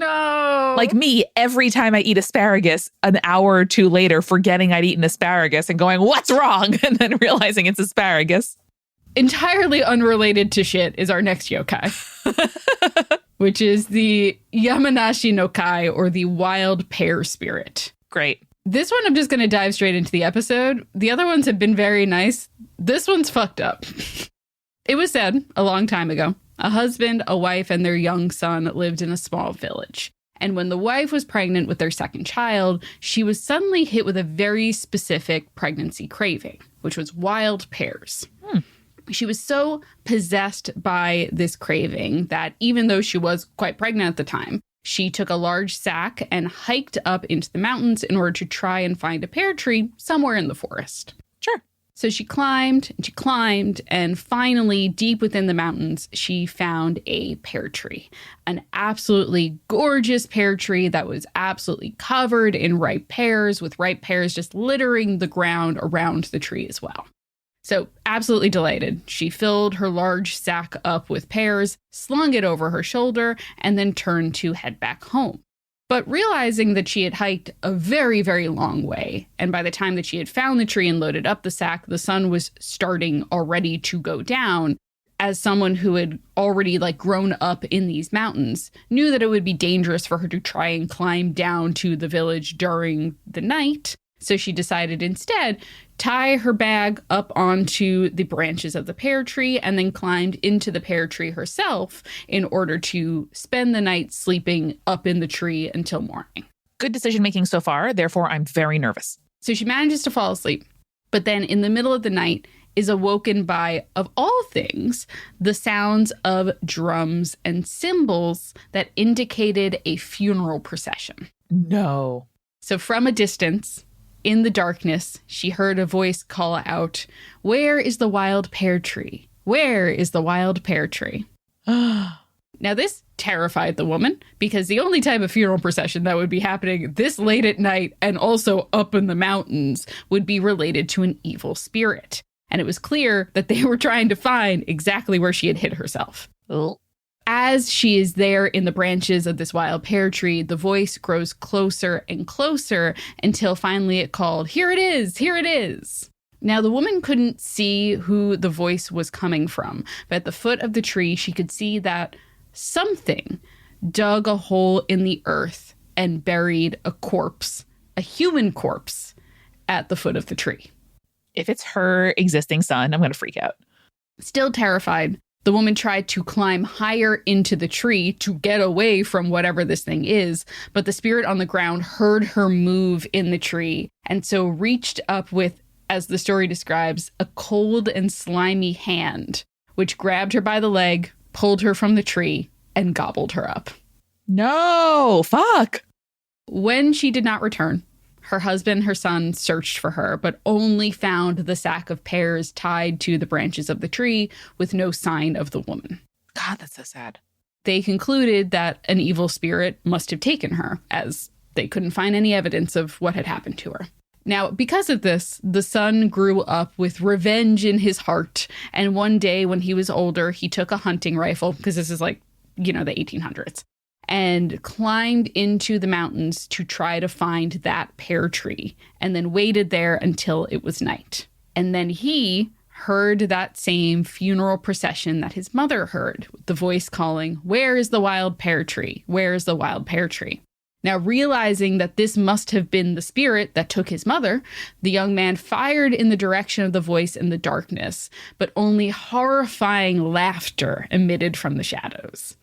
Like me, every time I eat asparagus, an hour or two later, forgetting I'd eaten asparagus and going, what's wrong? And then realizing it's asparagus. Entirely unrelated to shit is our next yokai, which is the Yamanashi no Kai, or the wild pear spirit. Great. This one, I'm just going to dive straight into the episode. The other ones have been very nice. This one's fucked up. It was said a long time ago, a husband, a wife, and their young son lived in a small village. And when the wife was pregnant with their second child, she was suddenly hit with a very specific pregnancy craving, which was wild pears. She was so possessed by this craving that even though she was quite pregnant at the time, she took a large sack and hiked up into the mountains in order to try and find a pear tree somewhere in the forest. Sure. So she climbed and she climbed, and finally, deep within the mountains, she found a pear tree. An absolutely gorgeous pear tree that was absolutely covered in ripe pears, with ripe pears just littering the ground around the tree as well. So absolutely delighted, she filled her large sack up with pears, slung it over her shoulder, and then turned to head back home. But realizing that she had hiked a very, very long way, and by the time that she had found the tree and loaded up the sack, the sun was starting already to go down, as someone who had already grown up in these mountains, knew that it would be dangerous for her to try and climb down to the village during the night. So she decided instead tie her bag up onto the branches of the pear tree and then climbed into the pear tree herself in order to spend the night sleeping up in the tree until morning. Good decision making so far. Therefore, I'm very nervous. So she manages to fall asleep, but then in the middle of the night is awoken by, of all things, the sounds of drums and cymbals that indicated a funeral procession. No. So from a distance, in the darkness, she heard a voice call out, "Where is the wild pear tree? Where is the wild pear tree?" Now, this terrified the woman, because the only type of funeral procession that would be happening this late at night and also up in the mountains would be related to an evil spirit. And it was clear that they were trying to find exactly where she had hid herself. Oh. As she is there in the branches of this wild pear tree, the voice grows closer and closer until finally it called, "Here it is! Here it is!" Now, the woman couldn't see who the voice was coming from, but at the foot of the tree, she could see that something dug a hole in the earth and buried a corpse, a human corpse, at the foot of the tree. If it's her existing son, I'm going to freak out. Still terrified, the woman tried to climb higher into the tree to get away from whatever this thing is, but the spirit on the ground heard her move in the tree and so reached up with, as the story describes, a cold and slimy hand, which grabbed her by the leg, pulled her from the tree, and gobbled her up. No, fuck. When she did not return, her husband and her son searched for her, but only found the sack of pears tied to the branches of the tree with no sign of the woman. God, that's so sad. They concluded that an evil spirit must have taken her, as they couldn't find any evidence of what had happened to her. Now, because of this, the son grew up with revenge in his heart. And one day when he was older, he took a hunting rifle, because this is like, the 1800s, and climbed into the mountains to try to find that pear tree, and then waited there until it was night. And then he heard that same funeral procession that his mother heard, the voice calling, "Where is the wild pear tree? Where is the wild pear tree?" Now, realizing that this must have been the spirit that took his mother, the young man fired in the direction of the voice in the darkness, but only horrifying laughter emitted from the shadows.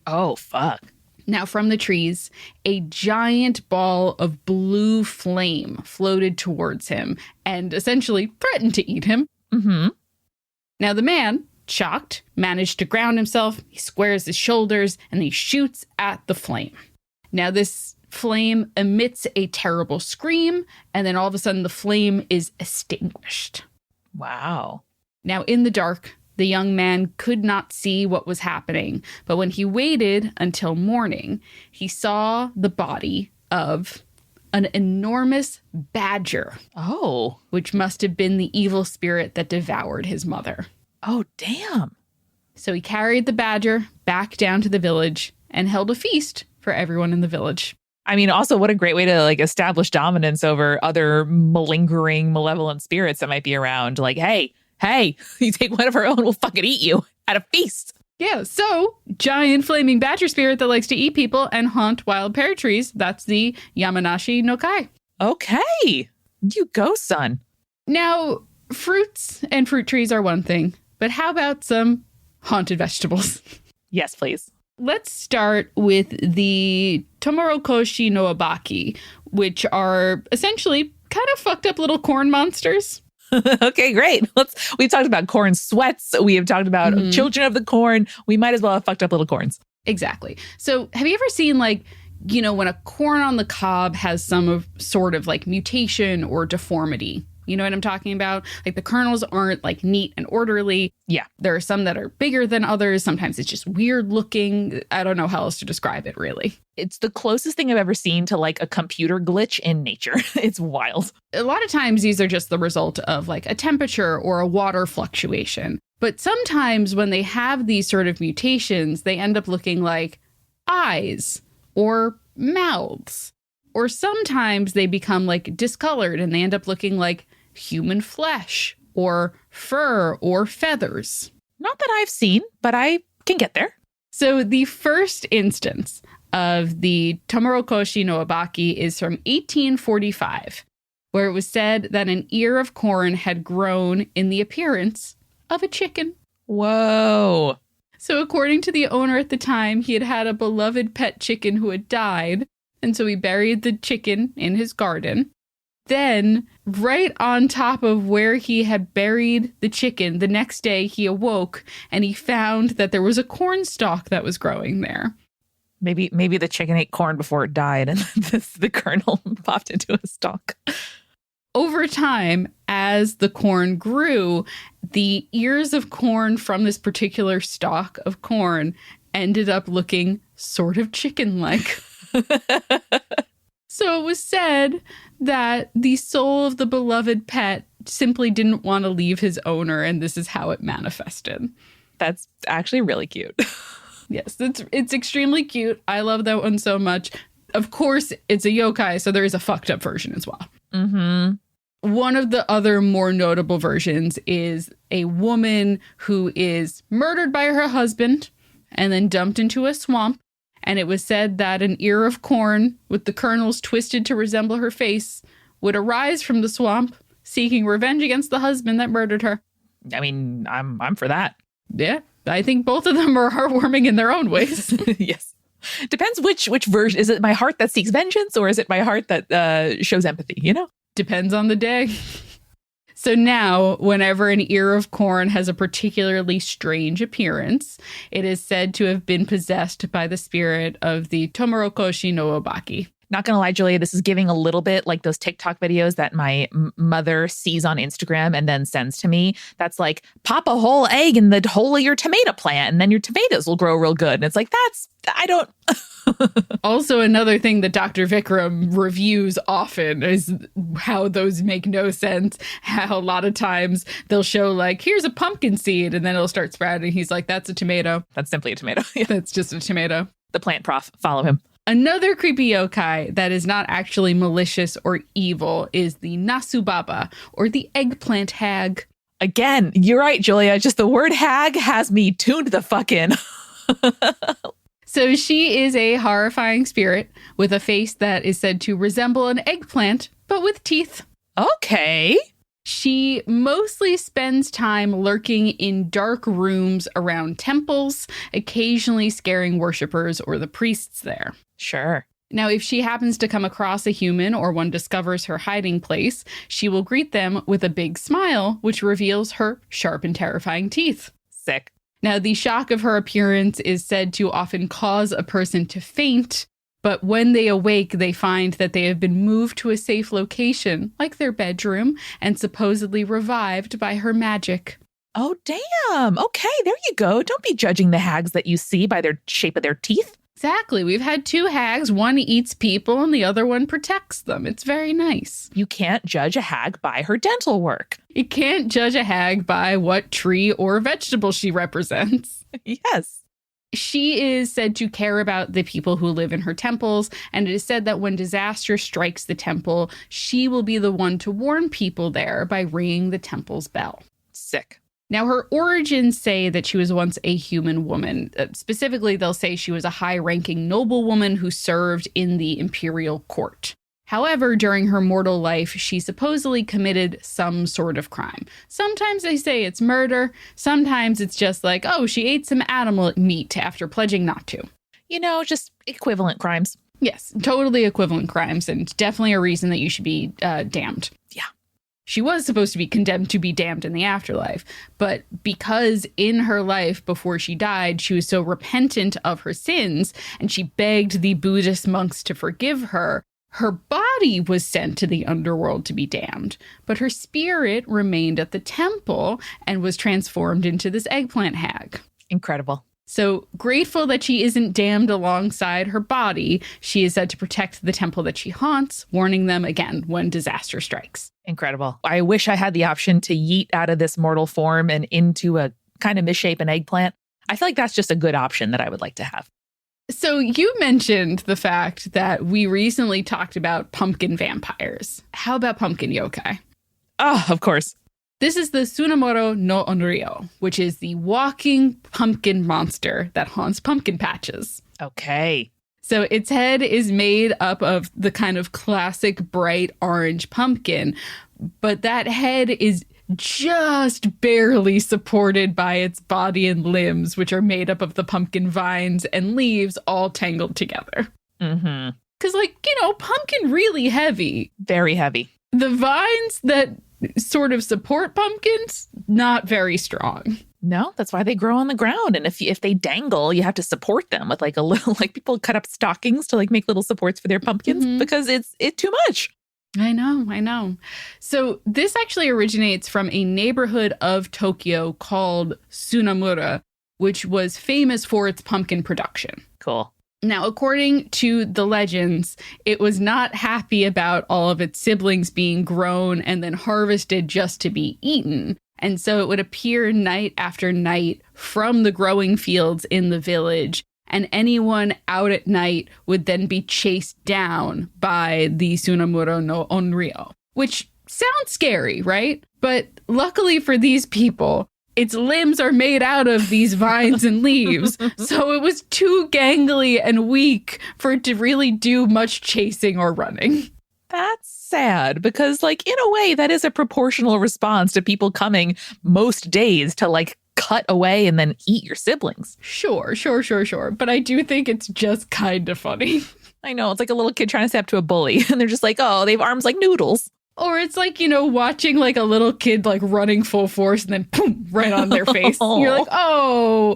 Oh, fuck. Now, from the trees, a giant ball of blue flame floated towards him and essentially threatened to eat him. Mm-hmm. Now, the man, shocked, managed to ground himself. He squares his shoulders and he shoots at the flame. Now, this flame emits a terrible scream, and then all of a sudden the flame is extinguished. Wow. Now, in the dark, the young man could not see what was happening, but when he waited until morning, he saw the body of an enormous badger. Oh. Which must have been the evil spirit that devoured his mother. Oh, damn. So he carried the badger back down to the village and held a feast for everyone in the village. I mean, also, what a great way to establish dominance over other malingering, malevolent spirits that might be around. Like, hey, you take one of our own, we'll fucking eat you at a feast. Yeah, so giant flaming badger spirit that likes to eat people and haunt wild pear trees. That's the Yamanashi no Kai. Okay. You go, son. Now, fruits and fruit trees are one thing, but how about some haunted vegetables? Yes, please. Let's start with the Tomorokoshi no Abaki, which are essentially kind of fucked up little corn monsters. Okay, great. We've talked about corn sweats. We have talked about children of the corn. We might as well have fucked up little corns. Exactly. So have you ever seen when a corn on the cob has some sort of mutation or deformity? You know what I'm talking about? Like the kernels aren't neat and orderly. Yeah. There are some that are bigger than others. Sometimes it's just weird looking. I don't know how else to describe it, really. It's the closest thing I've ever seen to a computer glitch in nature. It's wild. A lot of times these are just the result of a temperature or a water fluctuation. But sometimes when they have these sort of mutations, they end up looking like eyes or mouths. Or sometimes they become discolored and they end up looking like human flesh or fur or feathers. Not that I've seen, but I can get there. So the first instance of the Tomorokoshi no Abaki is from 1845, where it was said that an ear of corn had grown in the appearance of a chicken. Whoa. So according to the owner at the time, he had had a beloved pet chicken who had died. And so he buried the chicken in his garden. Then, right on top of where he had buried the chicken, the next day he awoke and he found that there was a corn stalk that was growing there. Maybe the chicken ate corn before it died and the kernel popped into a stalk. Over time, as the corn grew, the ears of corn from this particular stalk of corn ended up looking sort of chicken-like. So it was said that the soul of the beloved pet simply didn't want to leave his owner, and this is how it manifested. That's actually really cute. Yes, it's extremely cute. I love that one so much. Of course, it's a yokai, so there is a fucked up version as well. Mm-hmm. One of the other more notable versions is a woman who is murdered by her husband and then dumped into a swamp. And it was said that an ear of corn with the kernels twisted to resemble her face would arise from the swamp, seeking revenge against the husband that murdered her. I mean, I'm for that. Yeah, I think both of them are heartwarming in their own ways. Yes. Depends which version. Is it my heart that seeks vengeance or is it my heart that shows empathy, Depends on the day. So now, whenever an ear of corn has a particularly strange appearance, it is said to have been possessed by the spirit of the Tomorokoshi no Obaki. Not gonna lie, Julia, this is giving a little bit like those TikTok videos that my mother sees on Instagram and then sends to me. That's like, pop a whole egg in the hole of your tomato plant and then your tomatoes will grow real good. And it's like, I don't... Also, another thing that Dr. Vikram reviews often is how those make no sense. How a lot of times they'll show like, here's a pumpkin seed, and then it'll start sprouting. He's like, that's a tomato. That's simply a tomato. That's just a tomato. The plant prof, follow him. Another creepy yokai that is not actually malicious or evil is the Nasubaba, or the eggplant hag. Again, you're right, Julia. Just the word hag has me tuned the fuck in. So she is a horrifying spirit with a face that is said to resemble an eggplant, but with teeth. Okay. She mostly spends time lurking in dark rooms around temples, occasionally scaring worshippers or the priests there. Sure. Now, if she happens to come across a human or one discovers her hiding place, she will greet them with a big smile, which reveals her sharp and terrifying teeth. Sick. Now, the shock of her appearance is said to often cause a person to faint, but when they awake, they find that they have been moved to a safe location, like their bedroom, and supposedly revived by her magic. Oh, damn. Okay, there you go. Don't be judging the hags that you see by their shape of their teeth. Exactly. We've had two hags. One eats people and the other one protects them. It's very nice. You can't judge a hag by her dental work. You can't judge a hag by what tree or vegetable she represents. Yes. She is said to care about the people who live in her temples, and it is said that when disaster strikes the temple, she will be the one to warn people there by ringing the temple's bell. Sick. Now, her origins say that she was once a human woman. Specifically, they'll say she was a high-ranking noblewoman who served in the imperial court. However, during her mortal life, she supposedly committed some sort of crime. Sometimes they say it's murder. Sometimes it's just like, oh, she ate some animal meat after pledging not to. You know, just equivalent crimes. Yes, totally equivalent crimes, and definitely a reason that you should be damned. Yeah. She was supposed to be condemned to be damned in the afterlife, but because in her life before she died, she was so repentant of her sins, and she begged the Buddhist monks to forgive her, her body was sent to the underworld to be damned, but her spirit remained at the temple and was transformed into this eggplant hag. Incredible. So grateful that she isn't damned alongside her body, she is said to protect the temple that she haunts, warning them again when disaster strikes. Incredible. I wish I had the option to yeet out of this mortal form and into a kind of misshapen eggplant. I feel like that's just a good option that I would like to have. So you mentioned the fact that we recently talked about pumpkin vampires. How about pumpkin yokai? Oh, of course. This is the Tsunemoro no Onryo, which is the walking pumpkin monster that haunts pumpkin patches. Okay. So its head is made up of the kind of classic bright orange pumpkin, but that head is just barely supported by its body and limbs, which are made up of the pumpkin vines and leaves all tangled together. Mm-hmm. Because, pumpkin really heavy. Very heavy. The vines that sort of support pumpkins, not very strong. No, that's why they grow on the ground. And if they dangle, you have to support them with like a little, like people cut up stockings to like make little supports for their pumpkins because it's too much. I know. So this actually originates from a neighborhood of Tokyo called Tsunamura, which was famous for its pumpkin production. Cool. Now, according to the legends, it was not happy about all of its siblings being grown and then harvested just to be eaten. And so it would appear night after night from the growing fields in the village, and anyone out at night would then be chased down by the Tsunemuro no Onryo, which sounds scary, right? But luckily for these people, its limbs are made out of these vines and leaves, so it was too gangly and weak for it to really do much chasing or running. That's sad because, like, in a way, that is a proportional response to people coming most days to, like, cut away and then eat your siblings. Sure. But I do think it's just kind of funny. I know. It's like a little kid trying to step to a bully, and they're just like, oh, they have arms like noodles. Or it's like, watching like a little kid like running full force and then boom, right on their face. You're like, oh,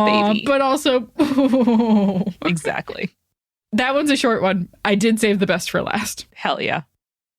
baby. But also, Exactly. That one's a short one. I did save the best for last. Hell yeah.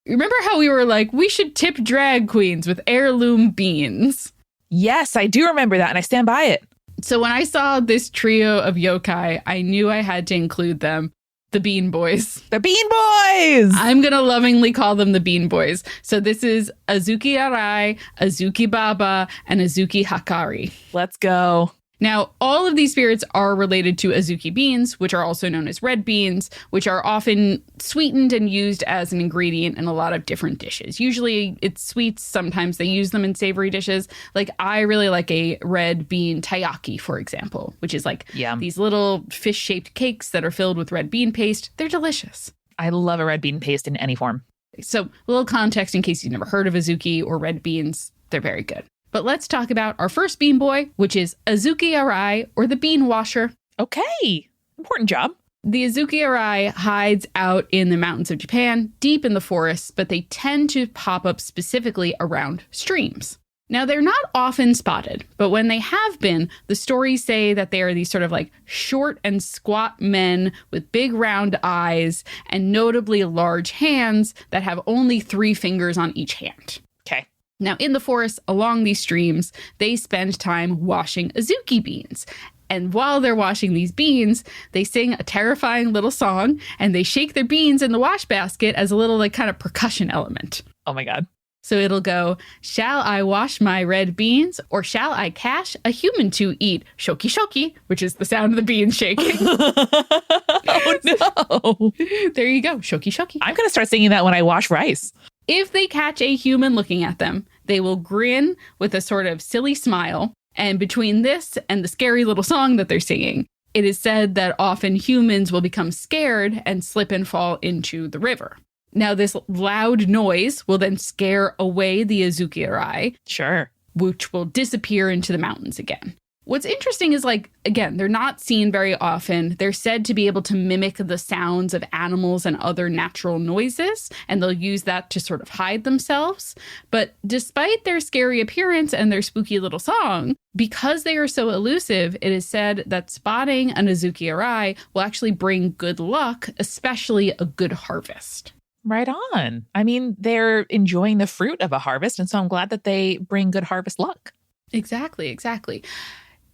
Remember how we were like, we should tip drag queens with heirloom beans? Yes, I do remember that, and I stand by it. So when I saw this trio of yokai, I knew I had to include them. The Bean Bois. The Bean Bois! I'm going to lovingly call them the Bean Bois. So this is Azuki Arai, Azuki Baba, and Azuki Hakari. Let's go. Now, all of these spirits are related to Azuki beans, which are also known as red beans, which are often sweetened and used as an ingredient in a lot of different dishes. Usually it's sweets. Sometimes they use them in savory dishes. Like I really like a red bean taiyaki, for example, which is like these little fish-shaped cakes that are filled with red bean paste. They're delicious. I love a red bean paste in any form. So a little context in case you've never heard of Azuki or red beans. They're very good. But let's talk about our first bean boy, which is Azuki Arai, or the bean washer. Okay. Important job. The Azuki Arai hides out in the mountains of Japan, deep in the forests, but they tend to pop up specifically around streams. Now, they're not often spotted, but when they have been, the stories say that they are these sort of like short and squat men with big round eyes and notably large hands that have only 3 fingers on each hand. Okay. Now, in the forest along these streams, they spend time washing Azuki beans. And while they're washing these beans, they sing a terrifying little song and they shake their beans in the wash basket as a little like kind of percussion element. Oh my God. So it'll go, shall I wash my red beans or shall I cash a human to eat? Shoki shoki, which is the sound of the beans shaking. Oh no. There you go. Shoki shoki. I'm going to start singing that when I wash rice. If they catch a human looking at them, they will grin with a sort of silly smile. And between this and the scary little song that they're singing, it is said that often humans will become scared and slip and fall into the river. Now, this loud noise will then scare away the Azuki Arai. Sure. Which will disappear into the mountains again. What's interesting is, like, again, they're not seen very often. They're said to be able to mimic the sounds of animals and other natural noises, and they'll use that to sort of hide themselves. But despite their scary appearance and their spooky little song, because they are so elusive, it is said that spotting an Azuki Arai will actually bring good luck, especially a good harvest. Right on. I mean, they're enjoying the fruit of a harvest, and so I'm glad that they bring good harvest luck. Exactly, exactly.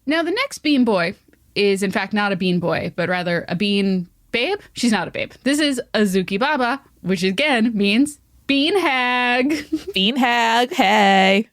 Now, the next bean boy is, in fact, not a bean boy, but rather a bean babe. She's not a babe. This is Azuki Baba, which again means bean hag. Bean hag, hey.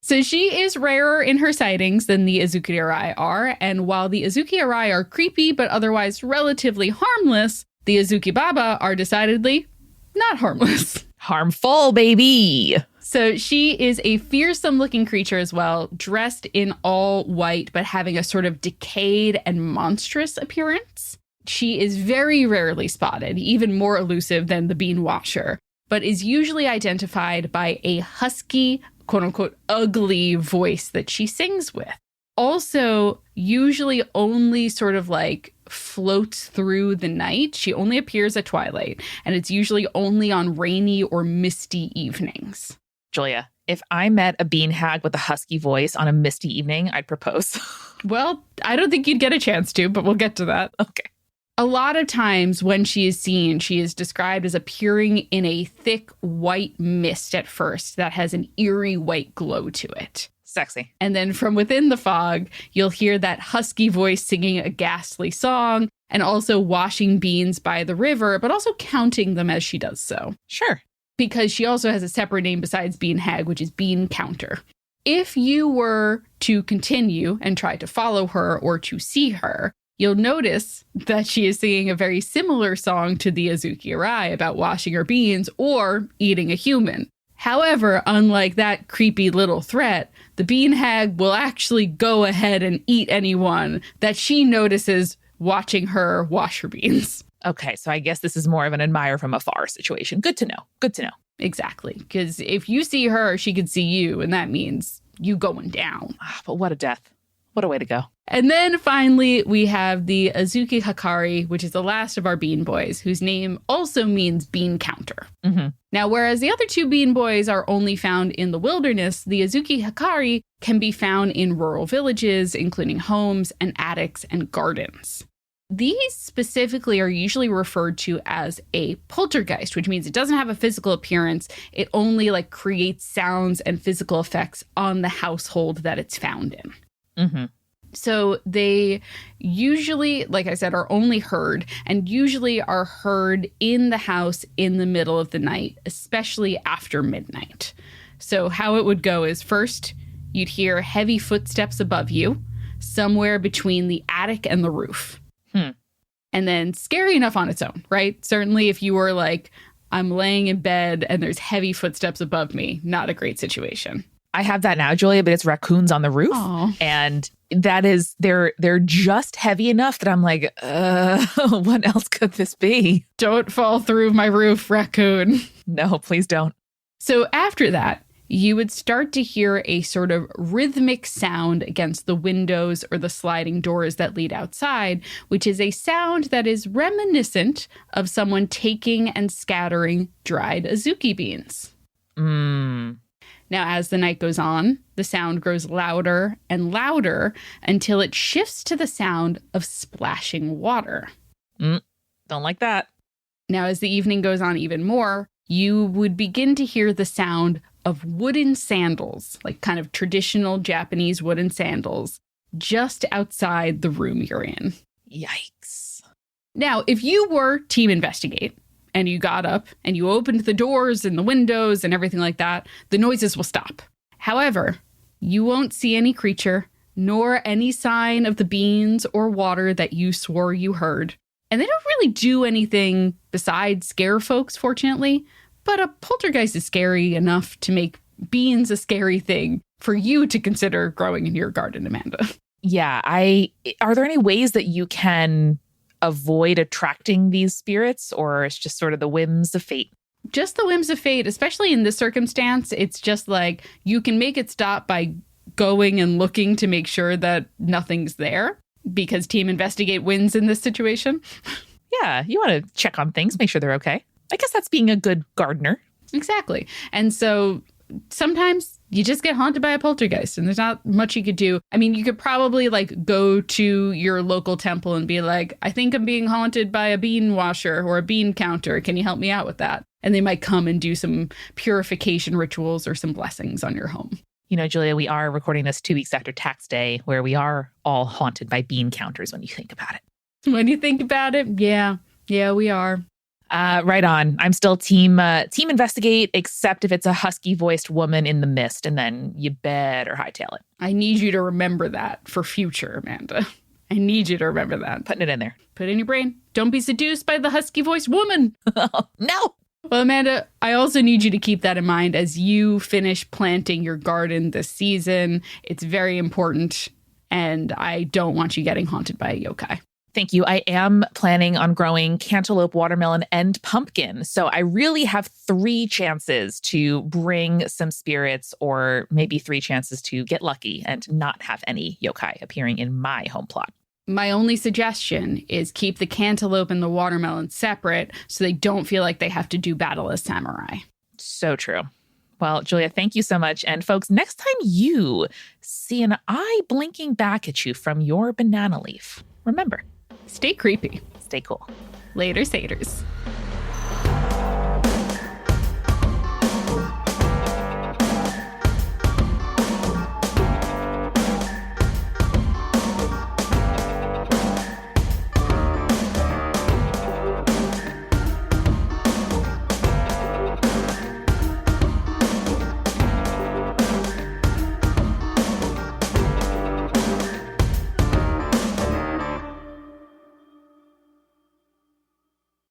So she is rarer in her sightings than the Azuki Arai are. And while the Azuki Arai are creepy, but otherwise relatively harmless, the Azuki Baba are decidedly not harmless. Harmful, baby. So she is a fearsome looking creature as well, dressed in all white, but having a sort of decayed and monstrous appearance. She is very rarely spotted, even more elusive than the bean washer, but is usually identified by a husky, quote unquote, ugly voice that she sings with. Also, usually only sort of like floats through the night. She only appears at twilight, and it's usually only on rainy or misty evenings. Julia, if I met a bean hag with a husky voice on a misty evening, I'd propose. Well, I don't think you'd get a chance to, but we'll get to that. Okay. A lot of times when she is seen, she is described as appearing in a thick white mist at first that has an eerie white glow to it. Sexy. And then from within the fog, you'll hear that husky voice singing a ghastly song and also washing beans by the river, but also counting them as she does so. Sure. Because she also has a separate name besides Bean Hag, which is Bean Counter. If you were to continue and try to follow her or to see her, you'll notice that she is singing a very similar song to the Azuki Arai about washing her beans or eating a human. However, unlike that creepy little threat, the Bean Hag will actually go ahead and eat anyone that she notices watching her wash her beans. Okay, so I guess this is more of an admire from afar situation. Good to know. Good to know. Exactly. Because if you see her, she could see you, and that means you going down. But what a death. What a way to go. And then finally, we have the Azuki Hakari, which is the last of our Bean Boys, whose name also means bean counter. Mm-hmm. Now, whereas the other two Bean Boys are only found in the wilderness, the Azuki Hakari can be found in rural villages, including homes and attics and gardens. These specifically are usually referred to as a poltergeist, which means it doesn't have a physical appearance. It only creates sounds and physical effects on the household that it's found in. Mm-hmm. So they usually, like I said, are only heard and usually are heard in the house in the middle of the night, especially after midnight. So how it would go is first you'd hear heavy footsteps above you, somewhere between the attic and the roof. And then scary enough on its own, right? Certainly if you were like, I'm laying in bed and there's heavy footsteps above me, not a great situation. I have that now, Julia, but it's raccoons on the roof. Aww. And that is, they're just heavy enough that I'm like, what else could this be? Don't fall through my roof, raccoon. No, please don't. So after that, you would start to hear a sort of rhythmic sound against the windows or the sliding doors that lead outside, which is a sound that is reminiscent of someone taking and scattering dried azuki beans. Now, as the night goes on, the sound grows louder and louder until it shifts to the sound of splashing water. Don't like that. Now, as the evening goes on even more, you would begin to hear the sound of wooden sandals, like kind of traditional Japanese wooden sandals, just outside the room you're in. Yikes. Now, if you were Team Investigate, and you got up and you opened the doors and the windows and everything like that, the noises will stop. However, you won't see any creature, nor any sign of the beans or water that you swore you heard. And they don't really do anything besides scare folks, fortunately. But a poltergeist is scary enough to make beans a scary thing for you to consider growing in your garden, Amanda. Yeah, are there any ways that you can avoid attracting these spirits, or it's just sort of the whims of fate? Just the whims of fate, especially in this circumstance. It's just like you can make it stop by going and looking to make sure that nothing's there, because Team Investigate wins in this situation. Yeah, you want to check on things, make sure they're okay. I guess that's being a good gardener. Exactly. And so sometimes you just get haunted by a poltergeist and there's not much you could do. I mean, you could probably go to your local temple and be like, I think I'm being haunted by a bean washer or a bean counter. Can you help me out with that? And they might come and do some purification rituals or some blessings on your home. You know, Julia, we are recording this 2 weeks after tax day, where we are all haunted by bean counters when you think about it. When you think about it, yeah, we are. Right on. I'm still team Investigate, except if it's a husky-voiced woman in the mist, and then you better hightail it. I need you to remember that for future, Amanda. I need you to remember that. Putting it in there. Put it in your brain. Don't be seduced by the husky-voiced woman. No! Well, Amanda, I also need you to keep that in mind as you finish planting your garden this season. It's very important, and I don't want you getting haunted by a yokai. Thank you. I am planning on growing cantaloupe, watermelon, and pumpkin. So I really have 3 chances to bring some spirits, or maybe 3 chances to get lucky and not have any yokai appearing in my home plot. My only suggestion is keep the cantaloupe and the watermelon separate so they don't feel like they have to do battle as samurai. So true. Well, Julia, thank you so much. And folks, next time you see an eye blinking back at you from your banana leaf, remember, stay creepy. Stay cool. Later, Saters.